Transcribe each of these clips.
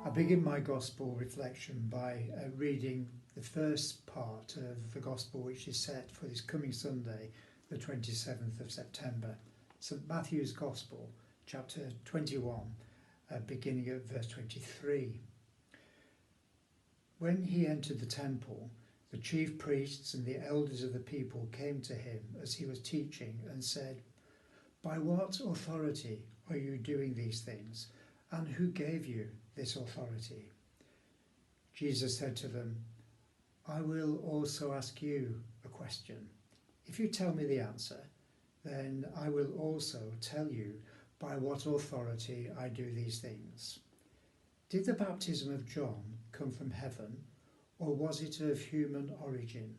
I begin my Gospel reflection by reading the first part of the Gospel, which is set for this coming Sunday, the 27th of September. St Matthew's Gospel, chapter 21, beginning at verse 23. When he entered the temple, the chief priests and the elders of the people came to him as he was teaching and said, "By what authority are you doing these things, and who gave you this authority?" Jesus said to them, "I will also ask you a question. If you tell me the answer, then I will also tell you by what authority I do these things. Did the baptism of John come from heaven, or was it of human origin?"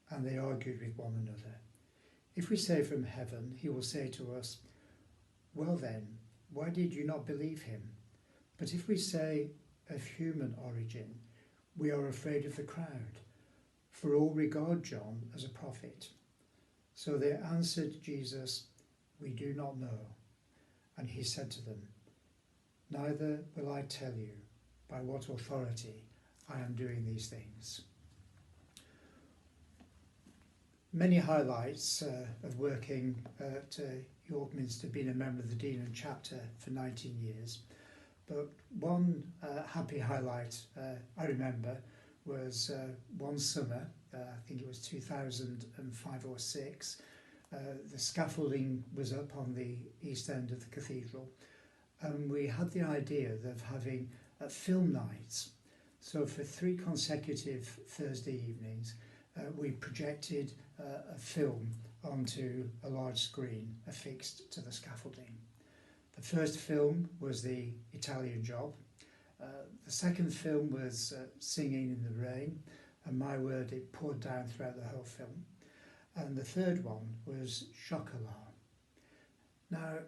And they argued with one another. "If we say from heaven, he will say to us, 'Well then, why did you not believe him?' But if we say of human origin, we are afraid of the crowd, for all regard John as a prophet." So they answered Jesus, "We do not know." And he said to them, "Neither will I tell you by what authority I am doing these things." Many highlights of working at York Minster, being a member of the Dean and Chapter for 19 years. But one happy highlight I remember was one summer, I think it was 2005 or 6, the scaffolding was up on the east end of the cathedral, and we had the idea of having film nights. So for 3 consecutive Thursday evenings, we projected a film onto a large screen affixed to the scaffolding. The first film was the Italian Job. The second film was Singing in the Rain, and my word, it poured down throughout the whole film. And the third one was Chocolat. Now,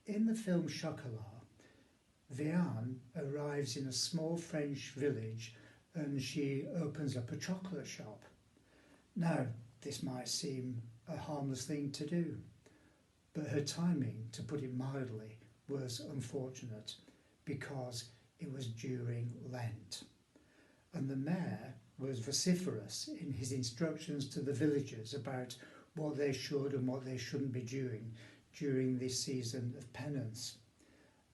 in the film Chocolat, Vianne arrives in a small French village and she opens up a chocolate shop. Now, this might seem a harmless thing to do, but her timing, to put it mildly, was unfortunate because it was during Lent. And the mayor was vociferous in his instructions to the villagers about what they should and what they shouldn't be doing during this season of penance.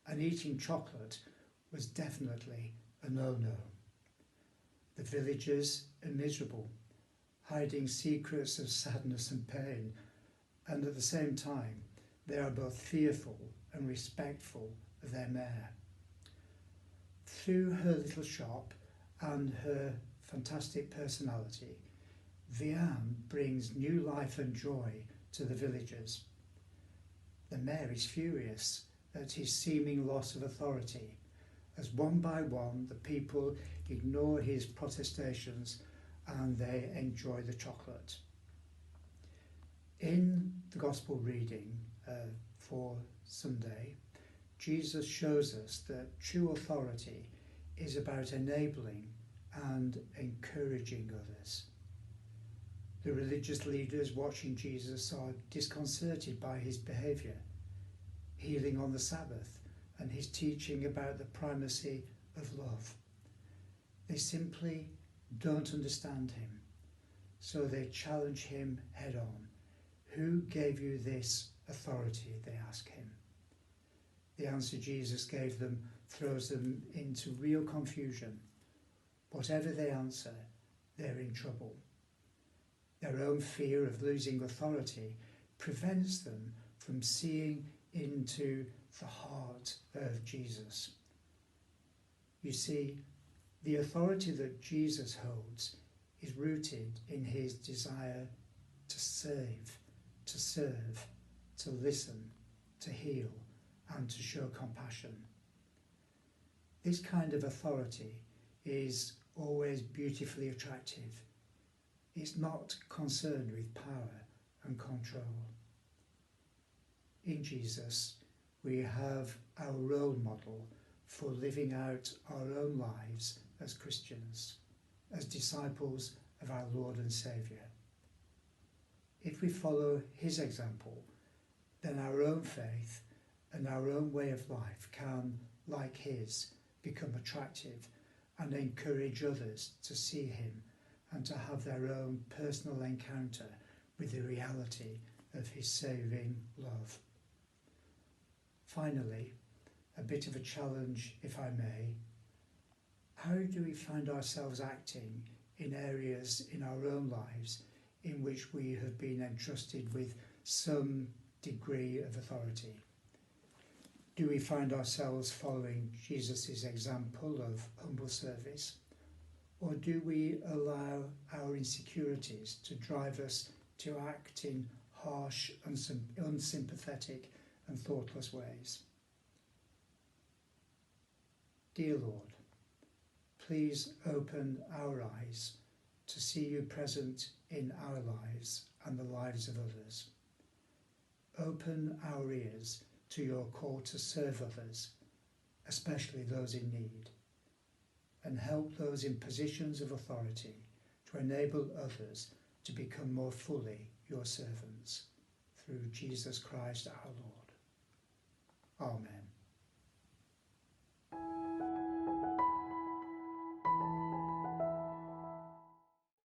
And eating chocolate was definitely a no-no. The villagers are miserable, hiding secrets of sadness and pain, and at the same time they are both fearful and respectful of their mayor. Through her little shop and her fantastic personality, Vianne brings new life and joy to the villagers. The mayor is furious at his seeming loss of authority, as one by one the people ignore his protestations and they enjoy the chocolate. In the Gospel reading for Sunday, Jesus shows us that true authority is about enabling and encouraging others. The religious leaders watching Jesus are disconcerted by his behaviour, healing on the Sabbath, and his teaching about the primacy of love. They simply don't understand him, so they challenge him head on. "Who gave you this authority?" they ask him. The answer Jesus gave them throws them into real confusion. Whatever they answer, they're in trouble. Their own fear of losing authority prevents them from seeing into the heart of Jesus. You see, the authority that Jesus holds is rooted in his desire to save, to serve, to listen, to heal, and to show compassion. This kind of authority is always beautifully attractive. It's not concerned with power and control. In Jesus, we have our role model for living out our own lives as Christians, as disciples of our Lord and Saviour. If we follow his example, then our own faith and our own way of life can, like his, become attractive and encourage others to see him and to have their own personal encounter with the reality of his saving love. Finally, a bit of a challenge, if I may. How do we find ourselves acting in areas in our own lives in which we have been entrusted with some degree of authority? Do we find ourselves following Jesus' example of humble service? Or do we allow our insecurities to drive us to act in harsh, unsympathetic and thoughtless ways? Dear Lord, please open our eyes to see you present in our lives and the lives of others. Open our ears to your call to serve others, especially those in need, and help those in positions of authority to enable others to become more fully your servants. Through Jesus Christ our Lord. Amen.